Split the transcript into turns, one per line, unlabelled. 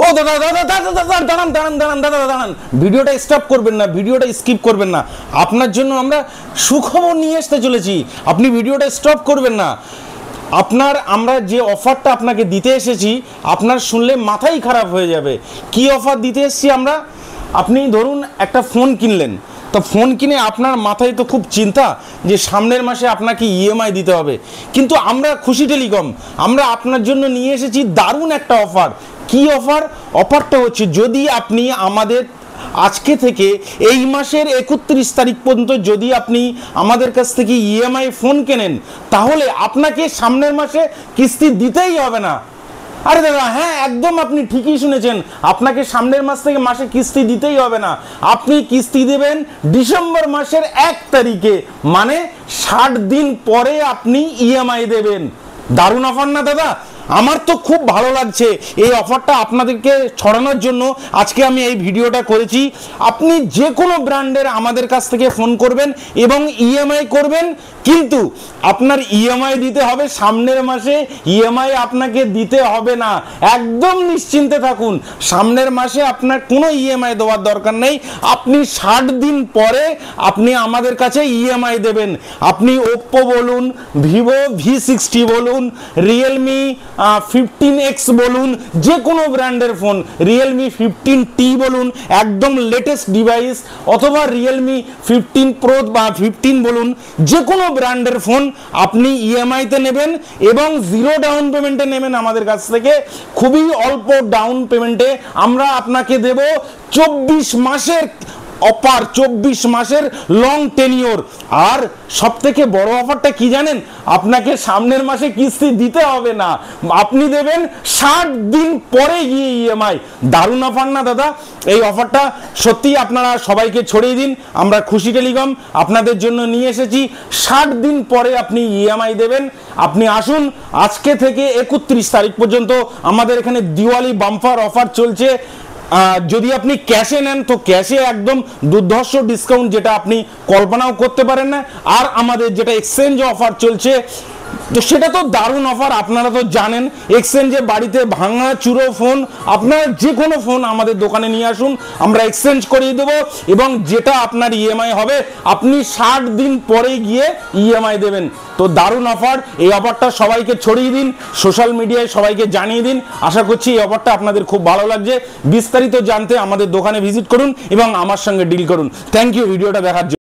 ও দাদা দাদা দাদা দাঁড়ান দাঁড়ান দাঁড়ান দাঁড়ান দাদা দাঁড়ান, ভিডিওটা স্টপ করবেন না, ভিডিওটা স্কিপ করবেন না। আপনার জন্য আমরা সুখবর নিয়ে আসতে চলেছি, আপনি ভিডিওটা স্টপ করবেন না। আমরা যে অফারটা আপনাকে দিতে এসেছি, আপনার শুনলে মাথাই খারাপ হয়ে যাবে। কি অফার দিতে এসেছি আমরা? আপনি ধরুন একটা ফোন কিনলেন, তো ফোন কিনে আপনার মাথায় তো খুব চিন্তা যে সামনের মাসে আপনাকে ইএমআই দিতে হবে, কিন্তু আমরা খুশি টেলিকম আমরা আপনার জন্য নিয়ে এসেছি দারুণ একটা অফার। কি অফার? অফারটা হচ্ছে, যদি আপনি আমাদের আজকে থেকে এই মাসের 31 তারিখ পর্যন্ত যদি আপনি আমাদের কাছ থেকে ইএমআই ফোন কেনেন, তাহলে আপনাকে সামনের মাসে কিস্তি দিতেই হবে না। আরে দাদা, হ্যাঁ একদম আপনি ঠিকই শুনেছেন, আপনাকে সামনের মাস থেকে মাসে কিস্তি দিতেই হবে না। আপনি কিস্তি দেবেন ডিসেম্বর মাসের 1 তারিখে, মানে 60 দিন পরে আপনি ইএমআই দেবেন। দারুণ অফার না দাদা? আমার তো খুব ভালো লাগছে। এই অফারটা আপনাদেরকে ছড়ানোর জন্য আজকে আমি এই ভিডিওটা করেছি। আপনি যে কোনো ব্র্যান্ডের আমাদের কাছ থেকে ফোন করবেন এবং ইএমআই করবেন, কিন্তু আপনার ইএমআই দিতে হবে সামনের মাসে, ইএমআই আপনাকে দিতে হবে না। একদম নিশ্চিন্তে থাকুন, সামনের মাসে আপনার কোনো ইএমআই দেওয়ার দরকার নেই। আপনি 60 দিন পরে আপনি আমাদের কাছে ইএমআই দেবেন। আপনি ওপ্পো বলুন, ভিভো V60 বলুন, রিয়েলমি 15X বলুন, যে কোনো ব্র্যান্ডের ফোন, রিয়েলমি 15T বলুন, একদম লেটেস্ট ডিভাইস, অথবা রিয়েলমি 15 প্রো বা 15 বলুন, যে কোনো ব্র্যান্ডের ফোন আপনি ইএমআইতে নেবেন এবং 0 ডাউন পেমেন্টে নেবেন আমাদের কাছ থেকে। খুবই অল্প ডাউন পেমেন্টে আমরা আপনাকে দেব 24 মাসের অফার, 24 মাসের লং টেনিওর। আর সব থেকে বড় অফারটা কি জানেন? আপনাকে সামনের মাসে কিস্তি দিতে হবে না, আপনি দেবেন 60 দিন পরে গিয়ে ইএমআই। দারুণ অফার না দাদা? এই অফারটা সত্যি আপনারা সবাইকে ছড়িয়ে দিন। আমরা খুশি টেলিকম আপনাদের জন্য নিয়ে এসেছি, 60 দিন পরে আপনি ইএমআই দেবেন। আপনি আসুন, আজকে থেকে 31 তারিখ পর্যন্ত আমাদের এখানে দিওয়ালি বাম্পার অফার চলছে। যদি আপনি ক্যাশে নেন তো ক্যাশে একদম দুর্ধর্ষ ডিসকাউন্ট, যেটা আপনি কল্পনাও করতে পারেন না। আর আমাদের যেটা এক্সচেঞ্জ অফার চলছে, তো সেটা তো দারুণ অফার। আপনারা তো জানেন, এক্সচেঞ্জে বাড়িতে ভাঙা চুরো ফোন, আপনার যে কোনো ফোন আমাদের দোকানে নিয়ে আসুন, আমরা এক্সচেঞ্জ করিয়ে দেবো এবং যেটা আপনার ইএমআই হবে আপনি 60 দিন পরে গিয়ে ইএমআই দেবেন। তো দারুণ অফার, এই অফারটা সবাইকে ছড়িয়ে দিন, সোশ্যাল মিডিয়ায় সবাইকে জানিয়ে দিন। আশা করছি এই অফারটা আপনাদের খুব ভালো লাগছে। বিস্তারিত জানতে আমাদের দোকানে ভিজিট করুন এবং আমার সঙ্গে ডিল করুন। থ্যাংক ইউ ভিডিওটা দেখার জন্য।